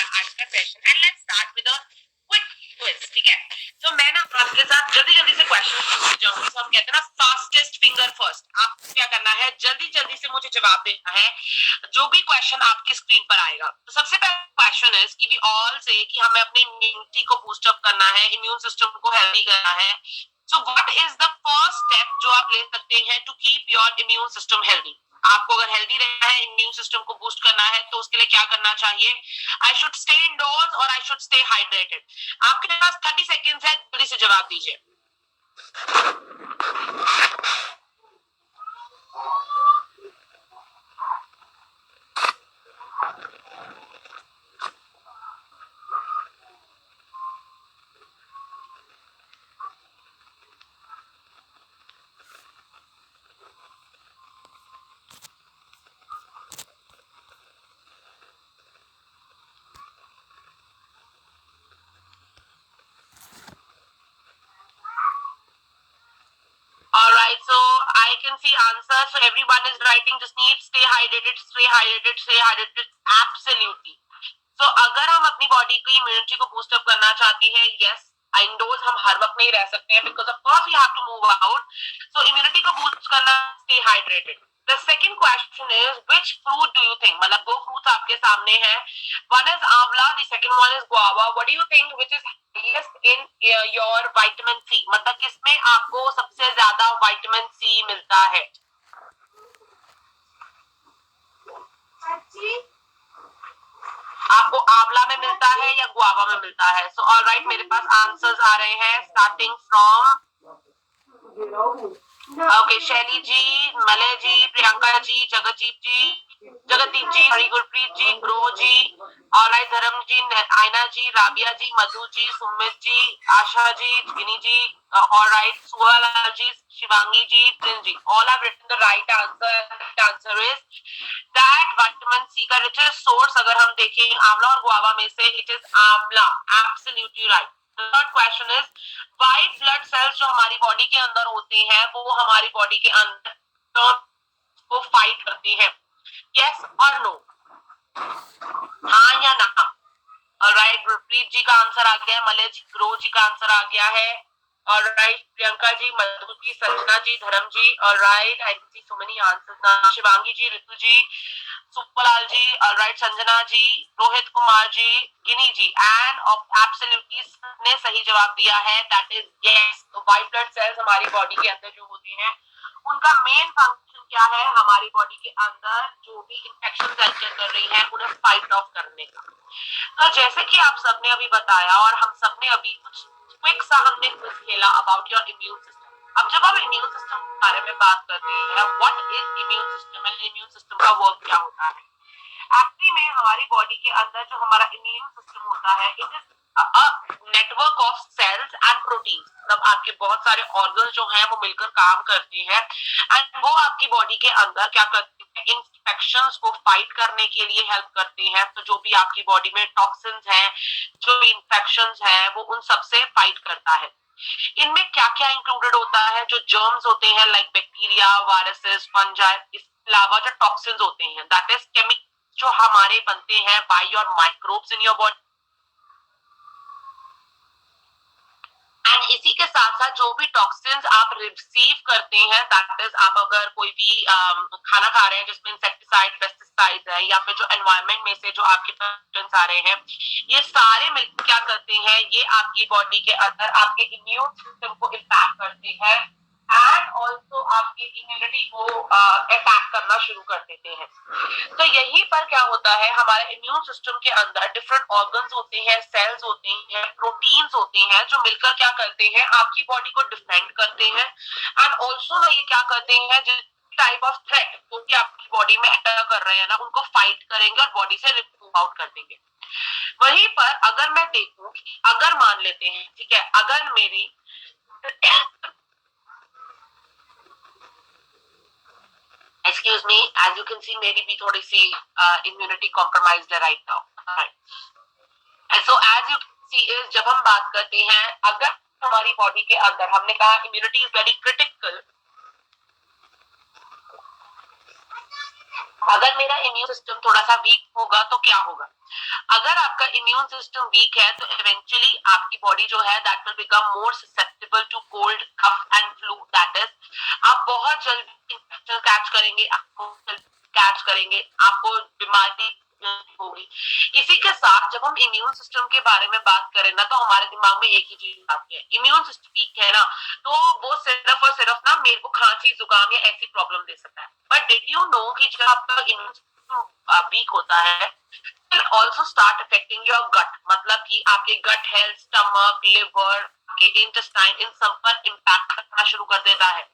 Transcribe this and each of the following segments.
हमारा आज का session and let's start with a quick quiz, ठीक है। तो मैं ना आपके साथ जल्दी जल्दी से क्वेश्चन पूछ जाऊंगी, तो हम कहते हैं ना फास्टेस्ट फिंगर फर्स्ट। आपको क्या करना है, जल्दी जल्दी से मुझे जवाब देना है जो भी क्वेश्चन आपकी स्क्रीन पर आएगा। तो सबसे पहला क्वेश्चन है कि वी ऑल से कि हमें अपनी इम्यूनिटी को बूस्ट अप करना है, इम्यून सिस्टम को हेल्दी करना है। So what is the first step जो आप ले सकते हैं to keep your immune system healthy? आपको अगर हेल्दी रहना है, इम्यून सिस्टम को बूस्ट करना है, तो उसके लिए क्या करना चाहिए? आई शुड स्टे इनडोर्स और आई शुड स्टे हाइड्रेटेड। आपके पास 30 सेकेंड्स है, जल्दी से जवाब दीजिए। Alright, so I can see answers. So everyone is writing. Just need stay hydrated, stay hydrated, stay hydrated. Absolutely. So अगर हम अपनी बॉडी की इम्यूनिटी को बूस्ट अप करना चाहते हैं, yes, इंडोर्स हम हर वक्त नहीं रह सकते हैं because of course we have to move out. So immunity को बूस्ट करना, stay hydrated. The second question is which fruit do you think? मतलब दो फ्रूट्स आपके सामने हैं. One is आंवला, the second one is guava. What do you think which is highest in your vitamin C? मतलब किसमें आपको सबसे ज्यादा विटामिन सी मिलता है? आपको आंवला में मिलता है या गुआवा में मिलता है? सो ऑलराइट, मेरे पास आंसर्स आ रहे हैं starting from okay, Shaili ji, Malay ji, Priyanka ji, Jagdeep ji, Harigurpreet ji, ग्रो ji, alright, Dharm ji, Aina ji, Rabia ji, Madhu ji, Sumit ji, Asha ji, Ginni ji, alright, Suhalal ji, Shivangi ji, Prince ji, all have written the right answer. Answer is that vitamin C का रिचेस्ट सोर्स अगर हम देखें आंवला और गुआवा में से, इट इज आंवला. Absolutely right. Third question is white blood sales जो हमारी बॉडी के अंदर होते हैं वो हमारी बॉडी के अंदर को फाइट करते हैं, यस और नो? हाँ या ना? ऑलराइट, गुरप्रीत जी का आंसर आ गया है, मलय जी, ग्रो जी का आंसर आ गया है. Alright, Priyanka ji, Madhu ji, Sanjana ji, Dharm ji. Alright, I can see so many answers now. Shivangi ji, Ritu ji, Suplal ji, alright, Sanjana ji, Rohit Kumar ji, Ginni ji, and absolutely ने सही जवाब दिया है. That is yes. तो व्हाइट ब्लड सेल्स हमारी बॉडी के अंदर जो होते हैं उनका मेन फंक्शन क्या है? हमारी बॉडी के अंदर जो भी इंफेक्शन एंटर कर रही है उन्हें फाइट ऑफ करने का. तो जैसे कि आप सबने अभी बताया और हम सबने अभी कुछ क्विक सा हमने क्विज खेला अबाउट योर इम्यून सिस्टम. अब जब हम इम्यून सिस्टम के बारे में बात करते हैं, what is immune system and immune system का वर्क क्या होता है? एक्चुअली में हमारी बॉडी के अंदर जो हमारा इम्यून सिस्टम होता है, it is a network of cells and proteins. मतलब आपके बहुत सारे ऑर्गन जो हैं वो मिलकर काम करते हैं एंड वो आपकी बॉडी के अंदर क्या करते हैं? इन्फेक्शंस को फाइट करने के लिए हेल्प करते हैं. तो जो भी आपकी बॉडी में टॉक्सिन्स हैं, जो भी इन्फेक्शंस हैं, वो उन सब से फाइट करता है. इनमें क्या क्या इंक्लूडेड होता है? जो जर्म्स होते हैं लाइक बैक्टीरिया, वायरसेस, फंजाई, इसके अलावा जो टॉक्सिन्स होते हैं, दैट इज केमिकल जो हमारे बनते हैं by your microbes in your body. And इसी के साथ साथ जो भी टॉक्सिन्स आप रिसीव करते हैं, दैट इज आप अगर कोई भी खाना खा रहे हैं जिसमें इंसेक्टिसाइड, पेस्टिसाइड है, या फिर जो एनवायरनमेंट में से जो आपके टॉक्सिन्स आ रहे हैं, ये सारे मिलकर क्या करते हैं? ये आपकी बॉडी के अंदर आपके इम्यून सिस्टम को इम्पैक्ट करते हैं एंड ऑल्सो आपकी इम्यूनिटी को अटैक करना शुरू कर देते हैं. तो यही पर क्या होता है, हमारे इम्यून सिस्टम के अंदर डिफरेंट ऑर्गन्स होते हैं, सेल्स होते हैं, प्रोटीन्स होते हैं जो मिलकर क्या करते हैं? आपकी बॉडी को डिफेंड करते हैं एंड ऑल्सो ना ये क्या करते हैं? जिस टाइप ऑफ थ्रेट जो कि आपकी बॉडी में एंटर कर रहे हैं ना, उनको फाइट करेंगे और बॉडी से रिमूव आउट कर देंगे. वहीं पर अगर मैं देखूं, अगर मान लेते हैं, ठीक है, अगर मेरी excuse me, as you can see मेरी भी थोड़ी सी इम्यूनिटी कॉम्प्रोमाइज्ड है right now. So as you can see is जब हम बात करते हैं, अगर हमारी बॉडी के अंदर हमने कहा इम्यूनिटी इज वेरी क्रिटिकल, अगर मेरा इम्यून सिस्टम थोड़ा सा वीक होगा तो क्या होगा? अगर आपका इम्यून सिस्टम वीक है तो इवेंचुअली आपकी बॉडी जो है that will become more susceptible to cold, cough and flu. That is, आप बहुत जल्दी इन्फेक्शन कैच करेंगे, आपको कैच करेंगे, आपको बीमारी होगी। इसी के साथ जब हम इम्यून सिस्टम के बारे में बात करें ना, तो हमारे दिमाग में एक ही चीज आती है, इम्यून सिस्टम वीक है ना, तो वो सिर्फ और सिर्फ ना मेरे को खांसी जुकाम या ऐसी प्रॉब्लम दे सकता है। बट डिड यू नो कि जब आपका इम्यून सिस्टम वीक होता है, will also start affecting your gut, मतलब कि आपके गट हेल्थ, स्टमक, लिवर के इंटेस्टाइन, इन सब पर इम्पैक्ट करना शुरू कर देता है।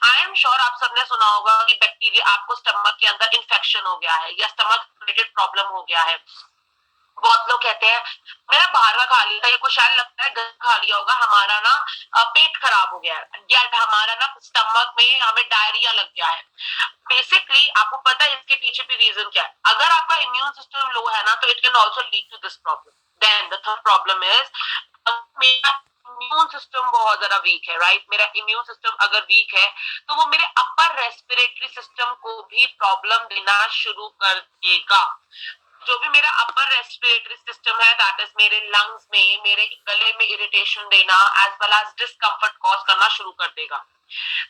आई एम श्योर आप सबने सुना होगा कि बैक्टीरिया, आपको स्टमक के अंदर इन्फेक्शन हो गया है या स्टमक रिलेटेड प्रॉब्लम हो गया है। बहुत लोग कहते हैं मेरा बाहर का खा लिया, ये को शायद लगता है घर खा लिया होगा, हमारा ना पेट खराब हो गया है या हमारा ना स्टमक में हमें डायरिया लग गया है। बेसिकली आपको पता है इसके पीछे भी रीजन क्या है? अगर आपका इम्यून सिस्टम लो है ना, तो it can also lead to this problem. Then the third problem is, मेरा इम्यून सिस्टम बहुत ज्यादा वीक है, राइट? मेरा इम्यून सिस्टम अगर वीक है तो वो मेरे अपर रेस्पिरेटरी सिस्टम को भी प्रॉब्लम देना शुरू कर देगा। जो भी मेरा अपर रेस्पिरेटरी सिस्टम है, दैट इज मेरे लंग्स में, मेरे गले में इरिटेशन देना as well as discomfort cause करना शुरू कर देगा।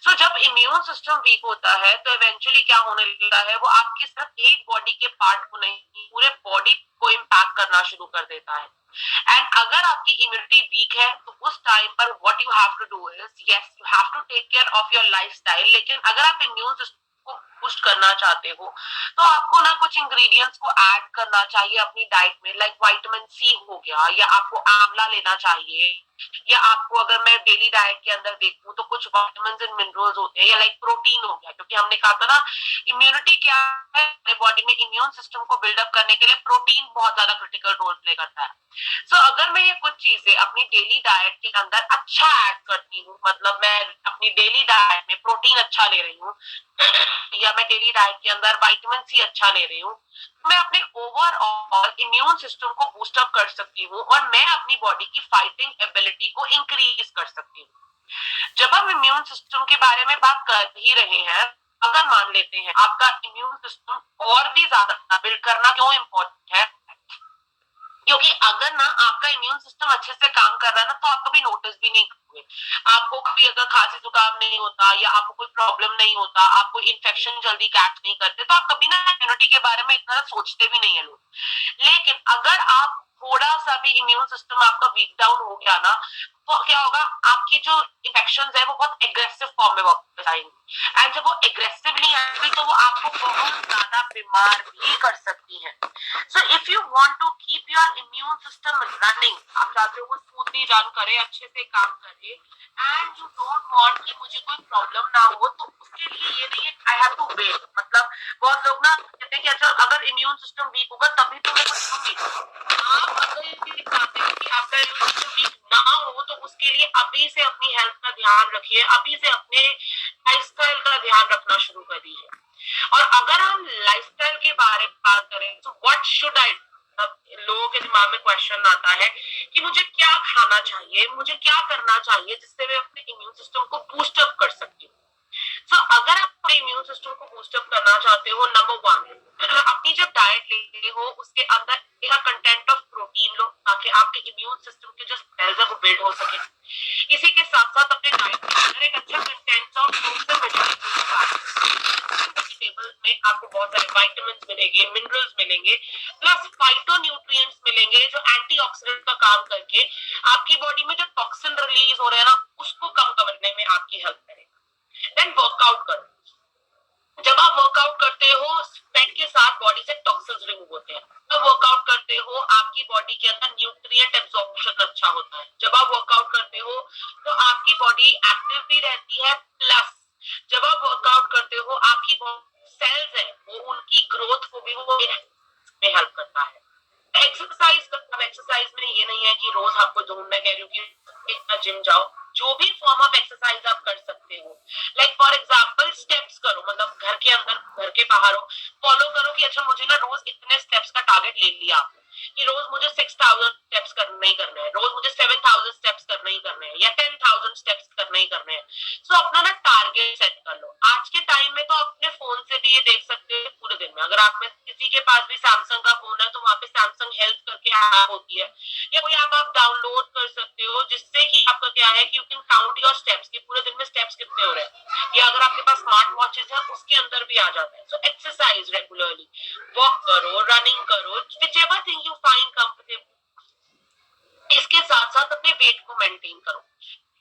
सो जब इम्यून सिस्टम वीक होता है तो इवेंचुअली क्या होने लगता है, वो आपकी सिर्फ एक बॉडी के पार्ट को नहीं, पूरे बॉडी को इम्पैक्ट करना शुरू कर देता है। एंड अगर आपकी इम्यूनिटी वीक है तो उस टाइम पर what you have to do is, yes you have to take care of your lifestyle. लेकिन अगर आप इम्यून सिस्टम को बूस्ट करना चाहते हो तो आपको ना कुछ इंग्रेडिएंट्स को ऐड करना चाहिए अपनी डाइट में, लाइक विटामिन सी हो गया, या आपको आंवला लेना चाहिए, या आपको अगर मैं डेली डाइट के अंदर देखूं तो कुछ विटामिन एंड मिनरल्स होते हैं, या लाइक प्रोटीन हो गया, क्योंकि हमने कहा था ना इम्यूनिटी क्या है, हमारे बॉडी में इम्यून सिस्टम को बिल्डअप करने के लिए प्रोटीन बहुत ज्यादा क्रिटिकल रोल प्ले करता है। सो अगर मैं ये कुछ चीजें अपनी डेली डाइट के अंदर अच्छा ऐड करती हूँ, मतलब मैं अपनी डेली डाइट में प्रोटीन अच्छा ले रही हूँ या मैं डेली डाइट के अंदर विटामिन सी अच्छा ले रही हूँ, मैं अपने ओवरऑल इम्यून सिस्टम को बूस्ट अप कर सकती हूँ और मैं अपनी बॉडी की फाइटिंग एबिलिटी को इंक्रीज कर सकती हूँ। जब हम इम्यून सिस्टम के बारे में बात कर ही रहे हैं, अगर मान लेते हैं आपका इम्यून सिस्टम और भी ज्यादा बिल्ड करना क्यों इम्पोर्टेंट है, क्योंकि अगर ना आपका इम्यून सिस्टम अच्छे से काम कर रहा है ना, तो आप कभी नोटिस भी नहीं करोगे। आपको कभी अगर खांसी जुकाम नहीं होता या आपको कोई प्रॉब्लम नहीं होता, आपको इन्फेक्शन जल्दी कैच नहीं करते, तो आप कभी ना इम्यूनिटी के बारे में इतना सोचते भी नहीं है लोग। लेकिन अगर आप थोड़ा सा भी इम्यून सिस्टम आपका वीक डाउन हो गया ना, तो क्या होगा, आपकी जो इन्फेक्शन है वो बहुत एग्रेसिव फॉर्म में वापस आएंगी। एंड जब वो एग्रेसिवली आएंगी तो वो आपको बहुत ज्यादा बीमार भी कर सकती है। So if you want to keep your immune system running, आप चाहते हो वो स्मूथली रन करे, अच्छे से काम करे, and you don't want कि मुझे कोई प्रॉब्लम ना हो, तो उसके लिए ये नहीं है आई हैव टू वेट। मतलब बहुत लोग ना कहते हैं कि अच्छा अगर इम्यून सिस्टम वीक होगा तभी तो मैं कुछ लूंगी। आप अगर ये चाहते हैं कि आपका इम्यून सिस्टम वीक ना हो, तो उसके लिए अभी से अपनी हेल्थ का ध्यान रखिए, अभी से अपने लाइफस्टाइल का ध्यान रखना शुरू कर दीजिए। और अगर हम लाइफस्टाइल के बारे में बात करें तो व्हाट शुड आई, लोगों के दिमाग में क्वेश्चन आता है कि मुझे क्या खाना चाहिए, मुझे क्या करना चाहिए जिससे मैं अपने इम्यून सिस्टम को बूस्ट अप कर सकती हूँ। सो अगर आप अपने इम्यून सिस्टम को बूस्ट अप करना चाहते हो, नंबर वन, अपनी जब डाइट लेते हो उसके अंदर एक कंटेंट ऑफ प्रोटीन लो, ताकि आपके इम्यून सिस्टम के जो सेल्स है वो बिल्ड हो सके। इसी के साथ साथ अपने डाइट के अंदर एक अच्छा content of fruits and vegetables में आपको बहुत सारे विटामिन मिलेंगे, मिनरल्स मिलेंगे, प्लस फाइटो न्यूट्रिएंट्स मिलेंगे जो एंटीऑक्सीडेंट का काम करके आपकी बॉडी में जो टॉक्सिन रिलीज हो रहे हैं ना, उसको कम करने में आपकी हेल्प करेगा। देन वर्कआउट करो। जब आप वर्कआउट करते हो, स्वेट के साथ बॉडी से टॉक्सिन्स रिमूव होते हैं। जब वर्कआउट करते हो आपकी बॉडी के अंदर न्यूट्रिएंट एब्जॉर्प्शन अच्छा होता है। जब आप वर्कआउट करते हो तो आपकी बॉडी एक्टिव भी रहती है, प्लस जब आप वर्कआउट करते हो आपकी सेल्स है वो उनकी ग्रोथ को भी वो में हेल्प करता है। एक्सरसाइज करना, एक्सरसाइज में ये नहीं है कि रोज आपको जो मैं कह रही हूँ कि इतना जिम जाओ, जो भी फॉर्म ऑफ एक्सरसाइज आप कर सकते हो, लाइक फॉर एग्जांपल स्टेप्स करो, मतलब घर के अंदर घर के बाहर हो, फॉलो करो कि अच्छा मुझे ना रोज इतने स्टेप्स का टारगेट ले लिया, कि रोज मुझे 6000 स्टेप्स करने ही करने हैं, रोज मुझे 7000 स्टेप्स करने ही करने हैं, या 10,000 स्टेप्स करने ही करने हैं। सो अपना ना टारगेट सेट कर लो। आज के टाइम में तो अपने फोन से भी ये देख सकते हैं पूरे दिन में, अगर आप में किसी के पास भी सैमसंग का फोन है तो वहाँ पे सैमसंग हेल्थ करके ऐप होती है, या कोई ऐप आप डाउनलोड कर सकते हो, जिससे कि आपका क्या है कि you can count your steps, कि पूरे दिन में स्टेप्स कितने हो रहे हैं, या अगर आपके पास स्मार्ट वॉचेस है उसके अंदर भी आ जाता है। सो एक्सरसाइज रेगुलरली, वॉक करो, रनिंग करो, which ever thing you find comfortable. इसके साथ साथ अपने वेट को मेंटेन करो।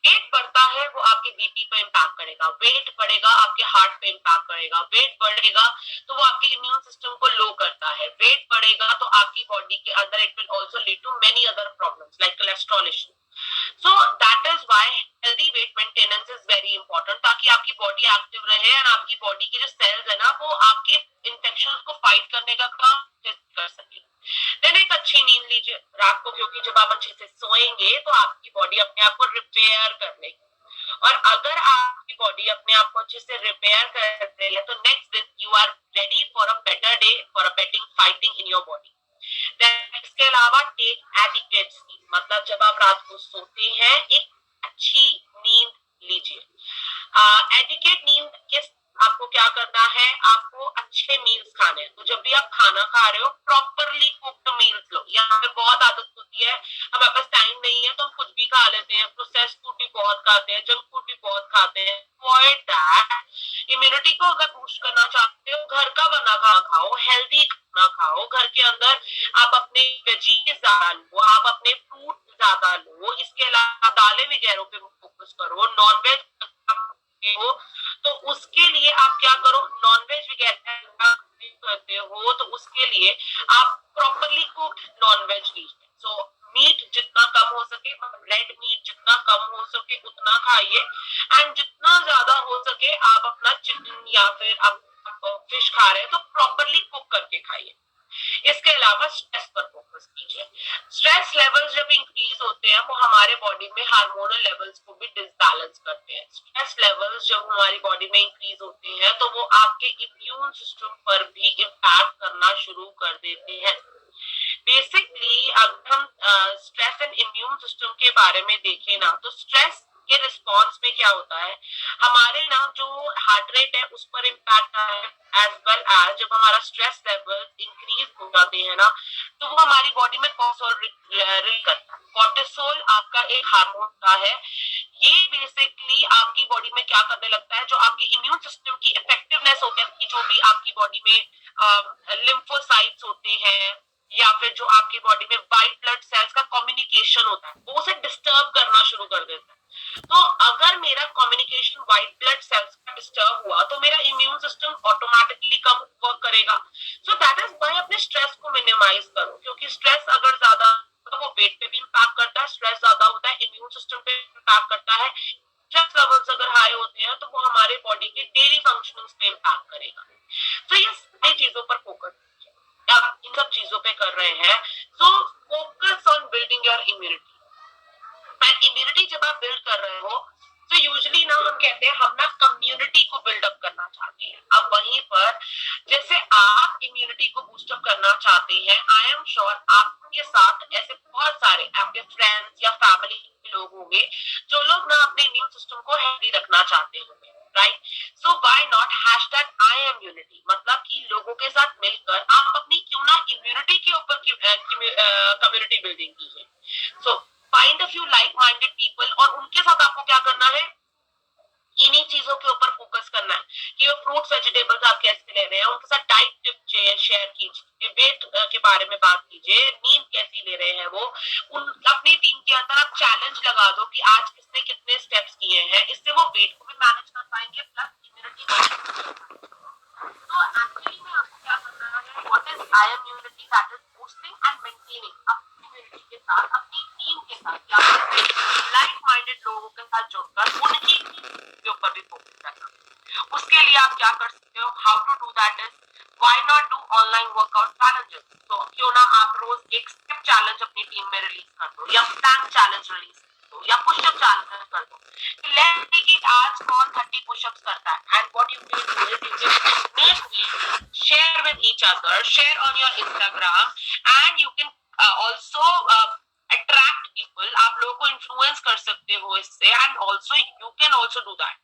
वेट बढ़ता है वो आपके बीपी पे इम्पैक्ट करेगा, वेट बढ़ेगा आपके हार्ट पे इम्पैक्ट करेगा, वेट बढ़ेगा तो वो आपके इम्यून सिस्टम को लो करता है, वेट बढ़ेगा तो आपकी बॉडी के अंदर it will also lead to many other problems like cholesterol issue. So that is why healthy weight maintenance is very important, ताकि आपकी बॉडी एक्टिव रहे और आपकी बॉडी के जो सेल्स है ना वो आपके इन्फेक्शन को फाइट करने का काम कर सके। देन एक अच्छी नींद लीजिए रात को, क्योंकि जब आप अच्छे से सोएंगे तो आपकी बॉडी अपने आप को रिपेयर कर लेगी, और अगर आपकी बॉडी अपने आप को अच्छे से रिपेयर कर रही है तो नेक्स्ट दिन you are ready for a better day, for a betting fighting in your body. इसके अलावा टेक एडिक्वेट स्लीप, मतलब जब आप रात को सोते हैं एक अच्छी नींद लीजिए। एडिकेट नींद के आपको क्या करना है, आपको अच्छे मील्स खाने हैं। तो जब भी आप खाना खा रहे हो प्रॉपरली कुक्ड मील्स लो। यहाँ पे बहुत आदत होती है हमारे पास टाइम नहीं है तो हम कुछ भी खा लेते हैं, प्रोसेस्ड फूड भी बहुत खाते हैं, जंक फूड भी बहुत खाते हैं। Avoid that. इम्यूनिटी को अगर बूस्ट करना चाहते हो घर का बना खाना खाओ, हेल्दी खाना खाओ, घर के अंदर आप अपने वेजीज ज्यादा लो, आप अपने फ्रूट ज्यादा लो। इसके अलावा दालें वगैरह पे फोकस करो। नॉनवेज हो तो उसके लिए आप क्या करो, नॉनवेज वगैरह करते हो तो उसके लिए आप प्रॉपरली कुक्ड नॉनवेज लीजिए। सो मीट जितना कम हो सके, रेड मीट जितना कम हो सके उतना खाइए, एंड जितना ज्यादा हो सके आप अपना चिकन या फिर आप फिश खा रहे हैं तो प्रॉपरली कुक करके खाइए। इसके अलावा स्ट्रेस पर फोकस कीजिए। स्ट्रेस लेवल्स जब इंक्रीज होते हैं वो हमारे बॉडी में हार्मोनल लेवल्स को भी डिसबैलेंस करते हैं। स्ट्रेस लेवल्स जब हमारी बॉडी में इंक्रीज होते हैं तो वो आपके इम्यून सिस्टम पर भी इम्पैक्ट करना शुरू कर देते हैं। बेसिकली अगर हम स्ट्रेस एंड इम्यून सिस्टम के बारे में देखें ना, तो स्ट्रेस के रिस्पॉन्स में क्या होता है, हमारे ना जो हार्ट रेट है उस पर इम्पैक्ट आता है, एज वेल एज जब हमारा स्ट्रेस लेवल इंक्रीज हो जाते हैं ना तो वो हमारी बॉडी में कॉर्टिसोल रिलीज करता है। कॉर्टिसोल आपका एक हार्मोन का है, ये बेसिकली आपकी बॉडी में क्या करने लगता है, जो आपके इम्यून सिस्टम की इफेक्टिवनेस होती है, कि जो भी आपकी बॉडी में लिम्फोसाइट्स होते हैं या फिर जो आपकी बॉडी में व्हाइट ब्लड सेल्स का कम्युनिकेशन होता है वो उसे डिस्टर्ब करना शुरू कर देता है। तो अगर मेरा कम्युनिकेशन व्हाइट ब्लड सेल्स का डिस्टर्ब हुआ तो मेरा इम्यून सिस्टम ऑटोमेटिकली कम वर्क करेगा। सो दैट इज व्हाई अपने स्ट्रेस को मिनिमाइज करो, क्योंकि स्ट्रेस अगर ज्यादा तो वो वेट पे भी इम्पैक्ट करता है, स्ट्रेस ज्यादा होता है इम्यून सिस्टम पे इम्पैक्ट करता है। स्ट्रेस लेवल्स अगर हाई होते हैं तो वो हमारे बॉडी के डेली फंक्शंस पे इम्पैक्ट करेगा। तो ये सारी चीजों पर फोकस, आप इन सब चीजों पे कर रहे हैं, so focus on building your immunity. And immunity जब आप बिल्ड कर रहे हो तो यूजुअली ना हम कहते हैं हम ना कम्युनिटी को बिल्डअप करना चाहते हैं। अब वहीं पर जैसे आप इम्यूनिटी को बूस्टअप करना चाहते हैं, आई एम श्योर आपके साथ ऐसे बहुत सारे आपके फ्रेंड्स या फैमिली के लोग होंगे जो लोग ना अपने इम्यून सिस्टम को हेल्दी रखना चाहते होंगे, right? So why not hashtag I am unity, मतलब कि लोगों के साथ मिलकर आप अपनी क्यों ना इम्यूनिटी के ऊपर कम्युनिटी बिल्डिंग कीजिए। So find a few like minded people, और उनके साथ आपको क्या करना है, इन्हीं चीजों के ऊपर फोकस करना है कि वो फ्रूट्स वेजिटेबल्स आप कैसे ले रहे हैं, उनके साथ डाइट टिप शेयर कीजिए, वेट के बारे में बात कीजिए, नींद कैसी ले रहे हैं वो। अपनी टीम के अंदर आप चैलेंज लगा दो कि आज किसने कितने स्टेप्स किए हैं, इससे वो वेट को भी मैनेज कर पाएंगे प्लस इम्यूनिटी को। तो एक्चुअली में आपको क्या करना है, what is I am unity, that is boosting and maintaining अपनी इम्यूनिटी के साथ, अपनी टीम के साथ या लाइक माइंडेड लोगों के साथ जुड़कर उनकी के ऊपर भी फोकस करना। उसके लिए आप क्या कर सकते हो, how to do that is why not do online workout challenges. तो क्यों ना आप रोज एक स्टेप चैलेंज अपनी टीम में रिलीज कर दो, या प्लैंक चैलेंज रिलीज कर दो, या पुशअप चैलेंज कर दो। लेट्स सी कि आज कौन 30 पुशअप्स करता है, and what you can do is you can make video, share with each other, share on your Instagram, and you can also attract people, आप लोगों को इन्फ्लुएंस कर सकते हो इससे, and also you can also do that.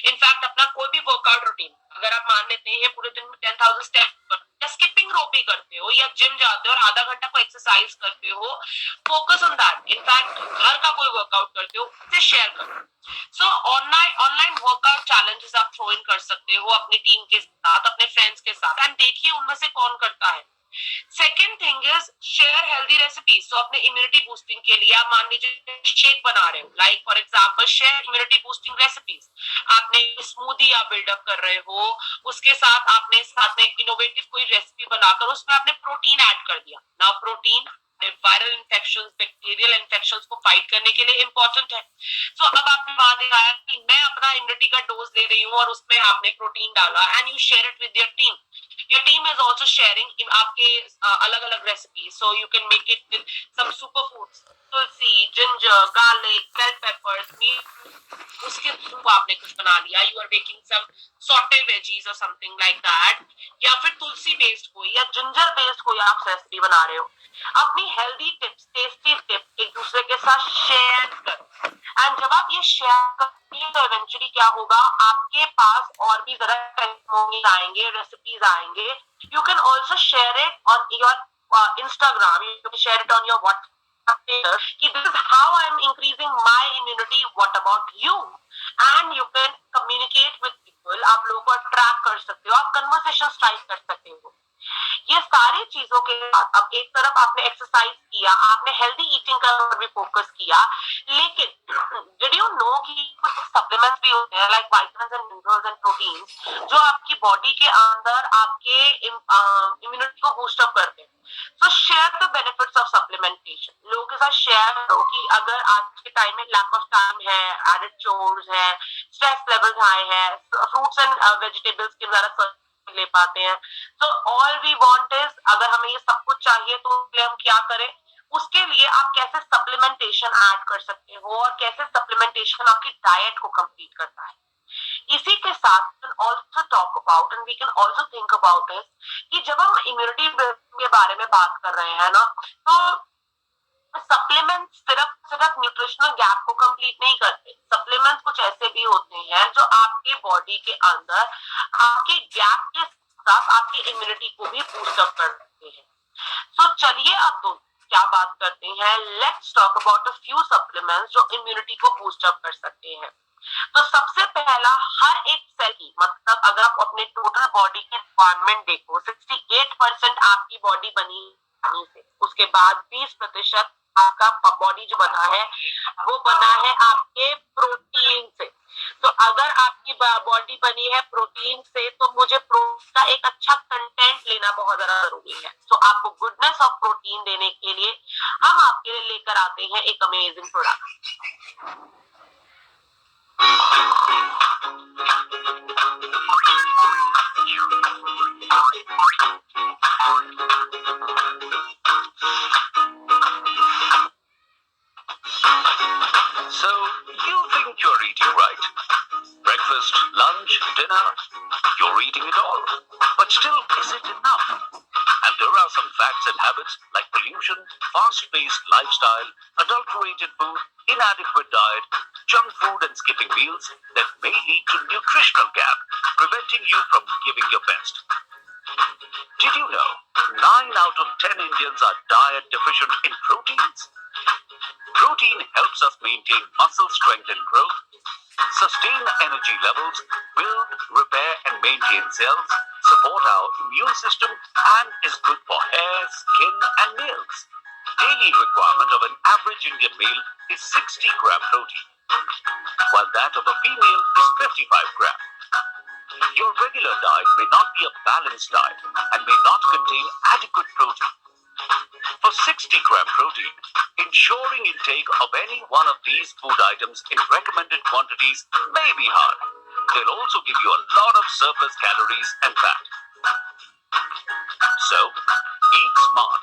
In fact अपना कोई भी वर्कआउट रूटीन अगर आप मान लेते हैं पूरे दिन में 10,000 स्टेप, या स्किपिंग रोप भी करते हो, या जिम जाते हो और आधा घंटा को एक्सरसाइज करते हो, फोकस ऑन दैट। इनफैक्ट घर का कोई वर्कआउट करते हो, उसे शेयर करो। सो ऑनलाइन ऑनलाइन वर्कआउट चैलेंजेस आप थ्रो इन कर सकते हो अपनी टीम के साथ, अपने फ्रेंड्स के साथ, एंड देखिए उनमें से कौन करता है। Second thing is share healthy recipes. तो अपने इम्यूनिटी बूस्टिंग के लिए आप मान लीजिए शेक बना रहे हो, like for example share immunity boosting recipes. आपने स्मूदी आप बिल्डअप कर रहे हो, उसके साथ आपने साथ में इनोवेटिव कोई रेसिपी बनाकर उसमें आपने प्रोटीन ऐड कर दिया। Now protein viral infection, bacterial infection को फाइट करने के लिए इंपॉर्टेंट है। सो अब आपने वहां दिखाया कि मैं अपना इम्यूनिटी का डोज ले रही हूँ और उसमें आपने प्रोटीन डाला, and you share it with your team. Your team is also sharing in आपके अलग अलग recipes, so you can make it with some superfoods, tulsi, ginger, garlic, bell peppers, meat, उसके थ्रू आपने कुछ बना लिया। You are making some sauté veggies or something like that, या फिर तुलसी बेस्ड कोई या जिंजर बेस्ड कोई आप रेसिपी बना रहे हो। अपनी हेल्दी टिप्स, टेस्टी टिप्स एक दूसरे के साथ शेयर कर, एंड जब आप ये शेयर करेंगे तो इवेंचुअली क्या होगा, आपके पास और भी जरा टेस्टिमोनियल आएंगे, रेसिपीज आएंगे। You can also share it on your Instagram, you can share it on your WhatsApp कि this is how I am increasing my immunity, what about you? And you can communicate with people, आप लोगों को track कर सकते हो, आप conversation start कर सकते हो। ये सारी चीजों के बाद अब एक तरफ आपने एक्सरसाइज किया, आपने हेल्दी ईटिंग का भी फोकस किया, लेकिन डिड यू नो कि कुछ सप्लीमेंट्स भी होते हैं like vitamins and minerals and proteins जो आपकी बॉडी के अंदर आपके इम्यूनिटी को बूस्ट अप करते हैं। सो share the benefits of supplementation, लोगों के साथ शेयर करो कि अगर आज के टाइम में लैक ऑफ टाइम है, एडेड चोर्स है, स्ट्रेस लेवल्स हाई है, फ्रूट्स एंड वेजिटेबल्स के ज्यादा ले पाते हैं। तो ऑल वी वांट इज, अगर हमें ये सब कुछ चाहिए तो हम क्या करें, उसके लिए आप कैसे सप्लीमेंटेशन ऐड कर सकते हो और कैसे सप्लीमेंटेशन आपकी डाइट को कंप्लीट करता है। इसी के साथ can also talk about and we can also think about it कि जब हम इम्यूनिटी के बारे में बात कर रहे हैं ना, तो सप्लीमेंट सिर्फ सिर्फ न्यूट्रिशनल गैप को कंप्लीट नहीं करते। सप्लीमेंट्स कुछ ऐसे भी होते हैं जो आपके बॉडी के अंदर आपके गैप के साथ आपकी इम्यूनिटी को भी बूस्ट अप करते हैं। सो चलिए अब तो क्या बात करते हैं, let's talk about a few supplements जो इम्यूनिटी को बूस्ट अप कर सकते हैं। तो सबसे पहला, हर एक सेल की, मतलब अगर आप अपने टोटल बॉडी की रिक्वायरमेंट देखो, 68% आपकी बॉडी बनी पानी से, उसके बाद 20% आपका बॉडी जो बना है वो बना है आपके प्रोटीन से। तो अगर आपकी बॉडी बनी है प्रोटीन से, तो मुझे प्रोटीन का एक अच्छा कंटेंट लेना बहुत ज्यादा जरूरी है। तो आपको गुडनेस ऑफ प्रोटीन देने के लिए हम आपके लिए लेकर आते हैं एक amazing product. So, you think you're eating right? Breakfast, lunch, dinner, you're eating it all. But still, is it enough? And there are some facts and habits like pollution, fast-paced lifestyle, adulterated food, inadequate diet, junk food and skipping meals that may lead to nutritional gap, preventing you from giving your best. Did you know 9 out of 10 Indians are diet deficient in proteins? Protein helps us maintain muscle strength and growth, sustain energy levels, build, repair and maintain cells, support our immune system, and is good for hair, skin and nails. Daily requirement of an average Indian male is 60 gram protein, while that of a female is 55 gram. Your regular diet may not be a balanced diet and may not contain adequate protein. For 60 gram protein, ensuring intake of any one of these food items in recommended quantities may be hard. They'll also give you a lot of surplus calories and fat. So, eat smart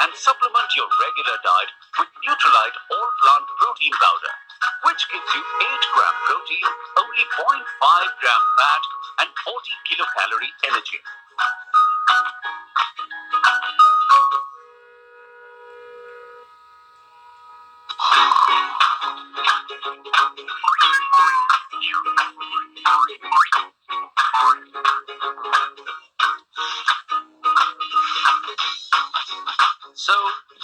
and supplement your regular diet with Nutrilite All-Plant Protein Powder, which gives you 8 gram protein, only 0.5 gram fat and 40 kilocalorie energy. So,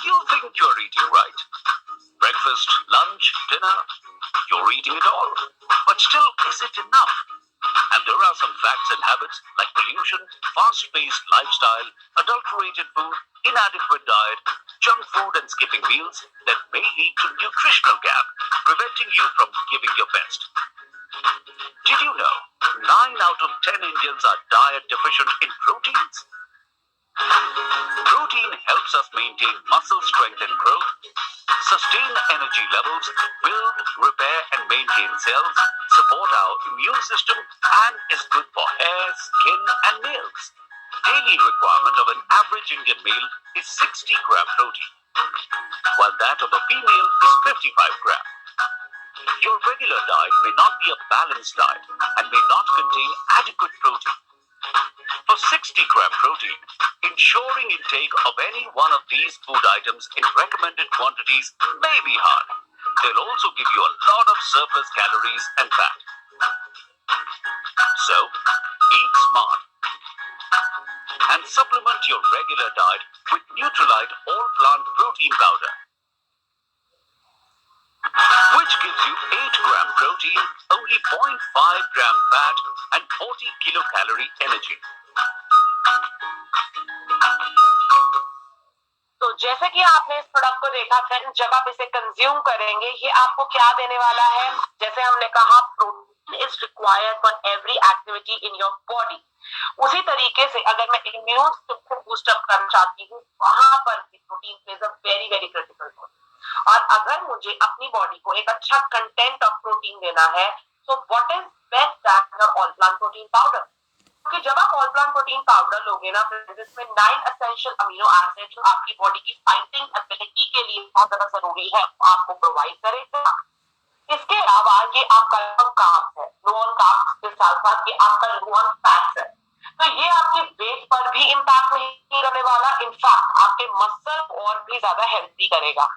you think you're eating right. Breakfast, lunch, dinner, you're eating it all. But still, is it enough? And there are some facts and habits like pollution, fast-paced lifestyle, adulterated food, inadequate diet, junk food and skipping meals that may lead to nutritional gap, preventing you from giving your best. Did you know 9 out of 10 Indians are diet deficient in proteins? Protein helps us maintain muscle strength and growth, sustain energy levels, build, repair and maintain cells, support our immune system, and is good for hair, skin and nails. Daily requirement of an average Indian male is 60-gram protein, while that of a female is 55 gram. Your regular diet may not be a balanced diet and may not contain adequate protein. For 60-gram protein, ensuring intake of any one of these food items in recommended quantities may be hard. They'll also give you a lot of surplus calories and fat. So, eat smart and supplement your regular diet with Nutrilite all-plant protein powder, which gives you 8-gram protein, only 0.5 gram fat and 40 kilocalorie energy. तो जैसे कि आपने इस product को देखा friend, जब आप इसे कंज्यूम करेंगे ये आपको क्या देने वाला है, जैसे हमने कहा protein is required for every activity in your body. उसी तरीके से अगर मैं इम्यून सिस्टम को बूस्ट अप करना चाहती हूँ वहां पर भी protein plays a very very critical role. और अगर मुझे अपनी बॉडी को एक अच्छा कंटेंट ऑफ प्रोटीन देना है तो what is best that all plant protein powder. क्योंकि जब आप ऑल प्लांट प्रोटीन पाउडर लोगे ना जिसमें 9 एसेंशियल अमीनो एसिड जो आपकी बॉडी की फाइटिंग एबिलिटी के लिए बहुत ज्यादा जरूरी है आपको प्रोवाइड करेगा। इसके अलावा ये आपका कार्ब्स है, नॉन कार्ब्स के साथ साथ ये आपका नॉन फैट्स है, तो ये आपके वेट पर भी इम्पैक्ट नहीं करने वाला, इनफैक्ट आपके मसल और भी ज्यादा हेल्दी करेगा।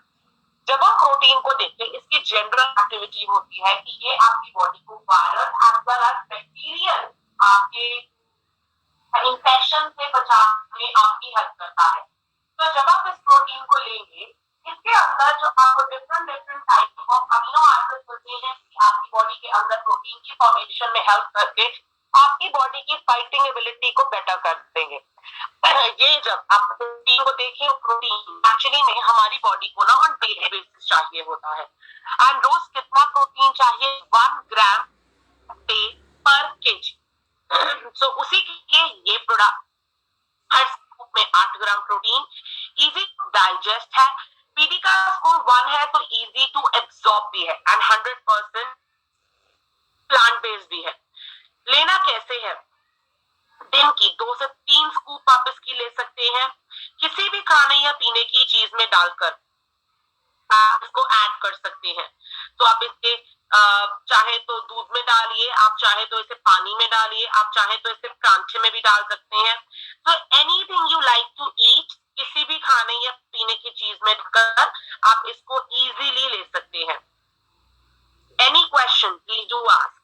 जब हम प्रोटीन को देखते हैं इसकी जनरल एक्टिविटी होती है कि ये आपकी बॉडी को viral as well as bacterial आपके इन्फेक्शन से बचाने में आपकी हेल्प करता है। तो जब आप इस प्रोटीन को लेंगे इसके अंदर जो आपको different different type of amino acid होते हैं आपकी बॉडी के अंदर प्रोटीन की फॉर्मेशन में हेल्प करके आपकी बॉडी की फाइटिंग एबिलिटी को बेटर कर देंगे। ये जब आप प्रोटीन को देखें, प्रोटीन एक्चुअली में हमारी बॉडी को ना ऑन डेली बेसिस चाहिए होता है। एंड रोज कितना प्रोटीन चाहिए? 1 ग्राम डे पर केजी। सो उसी के लिए ये प्रोडक्ट हर स्कूप में 8 gram protein, easy to digest है, पीडी का स्कोर 1 है तो इजी टू एब्सॉर्ब भी है एंड 100% प्लांट बेस्ड भी है। लेना कैसे है? दिन की 2 से 3 स्कूप आप इसकी ले सकते हैं, किसी भी खाने या पीने की चीज में डालकर आप इसको ऐड कर सकते हैं। तो आप इसके चाहे तो दूध में डालिए, आप चाहे तो इसे पानी में डालिए, आप चाहे तो इसे परांठे में भी डाल सकते हैं। तो anything you like to eat, किसी भी खाने या पीने की चीज में डालकर आप इसको इजीली ले सकते हैं। Any question please do ask.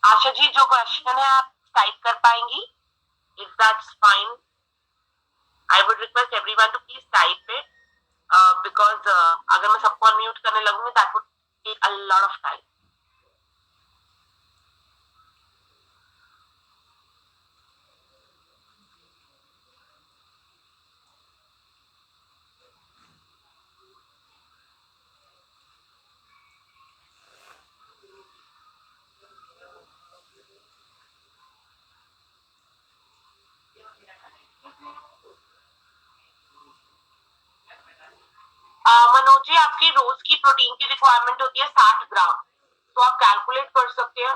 Asha ji जो क्वेश्चन है आप टाइप कर पाएंगी? If that's fine, I would request everyone to please type it because अगर मैं सबको अनम्यूट करने लगूंगी that would take a lot of time. जी आपकी रोज की प्रोटीन की रिक्वायरमेंट होती है 60 ग्राम, तो आप कैलकुलेट कर सकते हैं।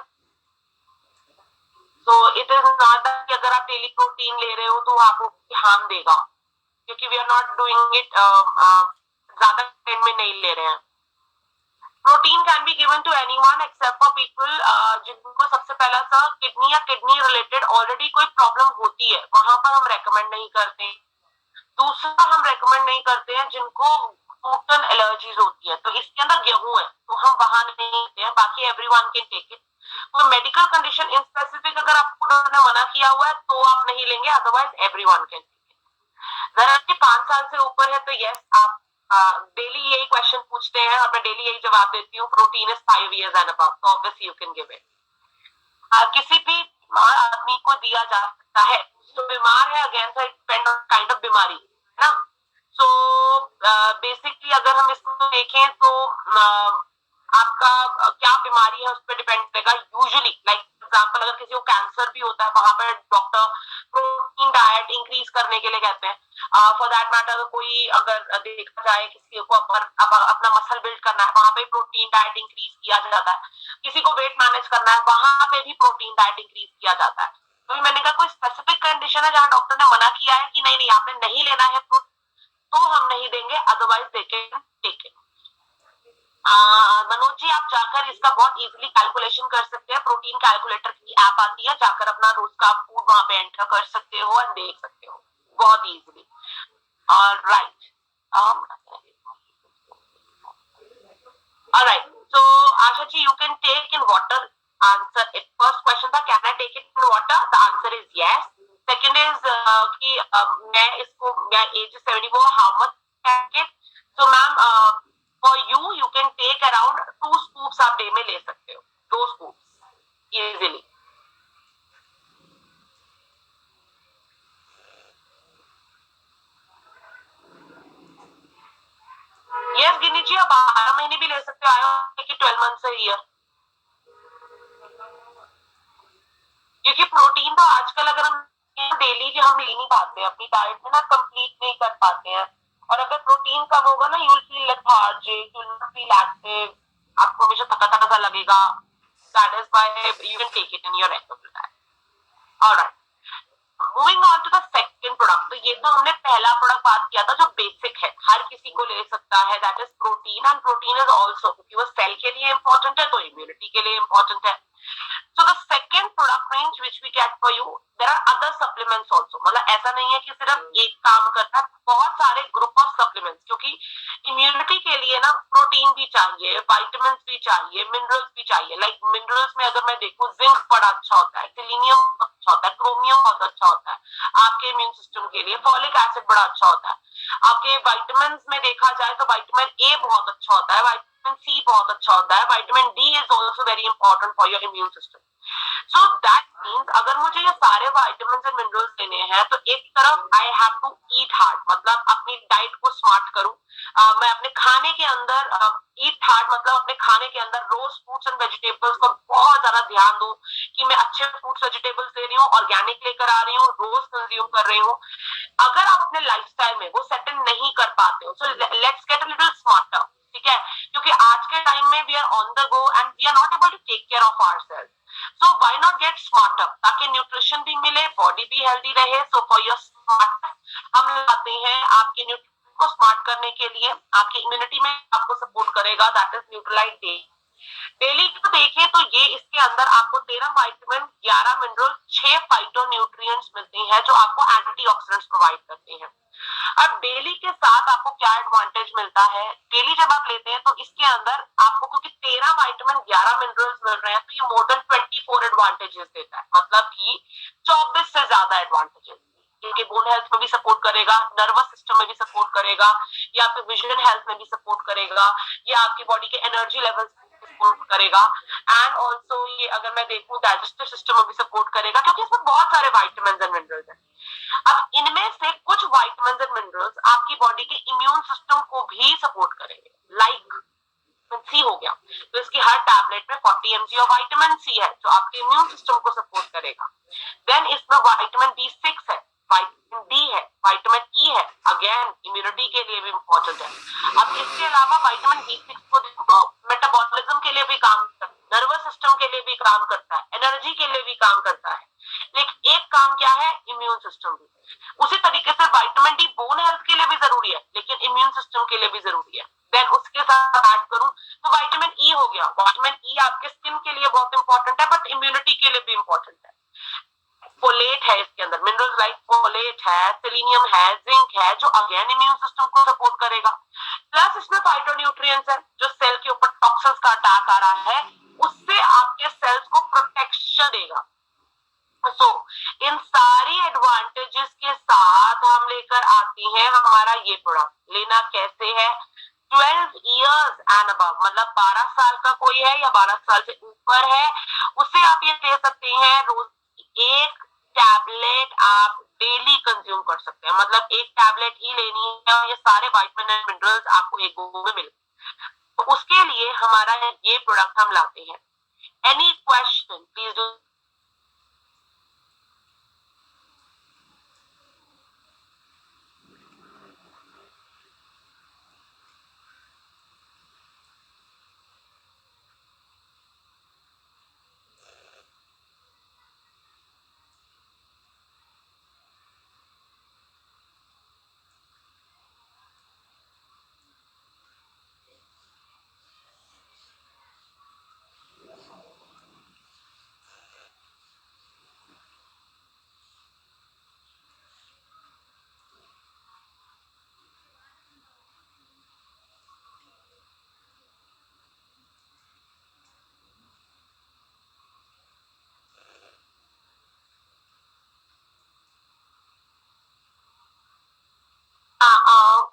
तो इट इज नॉट कि अगर आप डेली प्रोटीन ले रहे हो तो आपको हार्म देगा, क्योंकि we are not doing it, ज्यादा ट्रेंड में नहीं ले रहे हैं। Protein can be given to anyone except for people जिनको सबसे पहला सा किडनी या किडनी रिलेटेड ऑलरेडी कोई प्रॉब्लम होती है, वहां पर हम रेकमेंड नहीं करते। दूसरा हम रेकमेंड नहीं करते हैं जिनको ग्लूटेन एलर्जीज होती है, तो इसके अंदर गेहूं है तो हम वहां नहीं देते हैं, बाकी एवरीवन कैन टेक इट। कोई मेडिकल कंडीशन इन स्पेसिफिक अगर आपको डॉक्टर ने मना किया हुआ है तो आप नहीं लेंगे, otherwise everyone can take it. अगर आपके 5 साल से ऊपर है तो यस आप डेली यही क्वेश्चन पूछते हैं और मैं डेली यही जवाब देती हूँ, protein is 5 years and above, तो obviously you can give it. किसी भी बीमार आदमी को दिया जा सकता है, तो बीमार है again so depend on kind of बीमारी है ना। सो बेसिकली अगर हम इसको देखें तो आपका क्या बीमारी है उस पर डिपेंड करेगा। यूजुअली लाइक एग्जांपल अगर किसी को कैंसर भी होता है, वहां पर डॉक्टर प्रोटीन डाइट इंक्रीज करने के लिए कहते हैं। फॉर दैट मैटर कोई अगर देखा जाए किसी को अपना मसल बिल्ड करना है, वहां पे प्रोटीन डाइट इंक्रीज किया जाता है। किसी को वेट मैनेज करना है, वहां पे भी प्रोटीन डाइट इंक्रीज किया जाता है। तो मैंने कहा कोई स्पेसिफिक कंडीशन है जहां डॉक्टर ने मना किया है कि नहीं नहीं आपने नहीं लेना है तो हम नहीं देंगे, otherwise they can take it. Manoj ji आप जाकर इसका बहुत इजीली कैलकुलेशन कर सकते हैं, प्रोटीन कैलकुलेटर की ऐप आती है, जाकर अपना रोज का फूड वहां पे एंटर कर सकते हो और देख सकते हो बहुत easily. Right, alright, so Asha ji you can take in water answer it। first question था can I take it in water, the answer is yes। second is कि मैं इसको मैं age 74 how much take it, so ma'am for you can take around 2 scoops आप day में ले सकते हो, 2 scoops easily। यस गिनी जी आप 12 महीने भी ले सकते हो, आया कि 12 मंथ से ईयर, क्योंकि प्रोटीन तो आजकल अगर हम डेली भी हम ले नहीं पाते हैं, अपनी डाइट में ना कंप्लीट नहीं कर पाते हैं, और अगर प्रोटीन कम होगा ना you will feel lethargic, you will not feel active, आपको हमेशा थका थका सा लगेगा। That is why you can take it in your regular diet. Alright, moving on to the second product. तो ये तो हमने पहला प्रोडक्ट बात किया था जो बेसिक है, हर किसी को ले सकता है, that is protein. And protein is also क्योंकि वो सेल के लिए इंपॉर्टेंट है तो इम्यूनिटी के लिए इंपॉर्टेंट है। So the second product range which we get for you, there are other supplements also। मतलब ऐसा नहीं है कि सिर्फ एक काम करता है, बहुत सारे ग्रुप ऑफ सप्लीमेंट्स, क्योंकि इम्यूनिटी के लिए ना प्रोटीन भी चाहिए, विटामिन भी चाहिए, मिनरल्स भी चाहिए। लाइक मिनरल्स में अगर मैं देखूं जिंक बड़ा अच्छा होता है, सेलेनियम अच्छा होता है, क्रोमियम बहुत अच्छा होता है आपके इम्यून सिस्टम के लिए, फॉलिक एसिड बड़ा अच्छा होता है। आपके विटामिन में देखा जाए तो विटामिन ए बहुत अच्छा होता है, विटामिन सी बहुत अच्छा होता है, vitamin D is also very important for your immune system. So that means अगर मुझे ये सारे विटामिन एंड मिनरल्स लेने हैं तो एक तरफ I have to eat hard, मतलब अपनी डाइट को स्मार्ट करूं। मैं अपने खाने के अंदर ईट हार्ड मतलब अपने खाने के अंदर रोज फ्रूट्स एंड वेजिटेबल्स को बहुत ज्यादा ध्यान दूं कि मैं अच्छे फ्रूट्स वेजिटेबल्स ले रही हूँ, ऑर्गेनिक लेकर आ रही हूँ, रोज कंज्यूम कर रही हूँ। अगर आप अपने लाइफस्टाइल में वो सेटल नहीं कर पाते हो, so let's get a little smarter, ठीक है, क्योंकि आज के टाइम में we are on the go and we are not able to take care of ourselves. So why not get smarter, ताकि न्यूट्रिशन भी मिले, बॉडी भी हेल्दी रहे। सो फॉर योर स्मार्ट हम लाते हैं आपके न्यूट्रिशन को स्मार्ट करने के लिए, आपकी इम्यूनिटी में आपको सपोर्ट करेगा, that is Nutrilite day. Daily को देखें तो ये इसके अंदर आपको 13 विटामिन, 11 मिनरल, 6 फाइटो न्यूट्रिएंट्स मिलते हैं जो आपको एंटीऑक्सीडेंट्स प्रोवाइड करते हैं। अब डेली के साथ आपको क्या एडवांटेज मिलता है, डेली जब आप लेते हैं तो इसके अंदर आपको क्योंकि 13 विटामिन 11 मिनरल्स मिल रहे हैं तो ये मोर देन 24 एडवांटेजेस देता है, मतलब कि 24 से ज्यादा एडवांटेजेस, क्योंकि बोन हेल्थ में भी सपोर्ट करेगा, नर्वस सिस्टम में भी सपोर्ट करेगा, ये आपके विजन हेल्थ में भी सपोर्ट करेगा, ये आपकी बॉडी के एनर्जी लेवल्स सपोर्ट करेगा, एंड ऑल्सो ये अगर मैं देखूं डाइजेस्टिव सिस्टम में भी सपोर्ट करेगा, क्योंकि इसमें बहुत सारे विटामिन एंड मिनरल्स हैं। अब इनमें से कुछ विटामिन एंड मिनरल्स आपकी बॉडी के इम्यून सिस्टम को भी सपोर्ट करेंगे, लाइक सी हो गया, तो इसकी हर टैबलेट में 40 mg ऑफ विटामिन सी है जो आपके इम्यून सिस्टम को सपोर्ट करेगा। देन इसमें विटामिन B6 है विटामिन डी है, विटामिन ई है, अगेन इम्यूनिटी के लिए भी इम्पोर्टेंट है। अब इसके अलावा विटामिन B6 को देखो तो मेटाबॉलिज्म के लिए भी काम करता है, नर्वस सिस्टम के लिए भी काम करता है, एनर्जी के लिए भी काम करता है। लेकिन एक काम क्या है, इम्यून सिस्टम भी। उसी तरीके से विटामिन डी बोन हेल्थ के लिए भी जरूरी है, लेकिन इम्यून सिस्टम के लिए भी जरूरी है। देन उसके साथ ऐड करूं तो विटामिन ई हो गया। विटामिन ई आपके स्किन के लिए बहुत इंपॉर्टेंट है, बट इम्यूनिटी के लिए भी इंपॉर्टेंट है। फोलेट है इसके अंदर, मिनरल्स लाइक फोलेट है, सेलेनियम है, जिंक है, जो अगेन इम्यून सिस्टम को सपोर्ट करेगा। प्लस इसमें फाइटोन्यूट्रिएंट्स है, जो सेल के ऊपर टॉक्सिन्स का अटैक आ रहा है उससे आपके सेल्स को प्रोटेक्शन देगा। सो इन सारी एडवांटेजेस के साथ हम लेकर आती हैं हमारा ये प्रोडक्ट। लेना कैसे है, 12 इयर्स एंड अबव, मतलब 12 साल का कोई है या 12 साल से ऊपर है, उसे आप ये दे सकते हैं। रोज एक टैबलेट आप डेली कंज्यूम कर सकते हैं, मतलब एक टैबलेट ही लेनी है और ये सारे विटामिन एंड मिनरल्स आपको एक गो में मिल। तो उसके लिए हमारा ये प्रोडक्ट हम लाते हैं। Any question please do.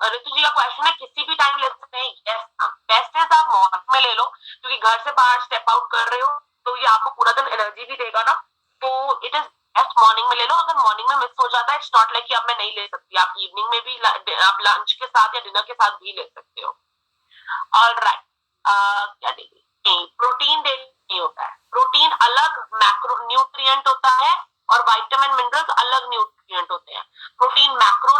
Ritu ji का क्वेश्चन है किसी भी टाइम ले सकते हैं। यस, बेस्ट इज आप मॉर्निंग में ले लो, क्योंकि घर से बाहर स्टेप आउट कर रहे हो तो ये आपको पूरा दिन एनर्जी भी देगा ना, तो इट इज बेस्ट मॉर्निंग में ले लो। अगर मॉर्निंग में मिस हो जाता है, इट्स नॉट लाइक कि अब मैं नहीं ले सकती, आप इवनिंग में भी आप लंच के साथ या डिनर के साथ भी ले सकते हो। ऑलराइट, क्या देखिए, प्रोटीन डेली नहीं होता है। प्रोटीन अलग मैक्रो न्यूट्रिएंट होता है और विटामिन मिनरल्स अलग न्यूट्रिएंट होते हैं। Protein macro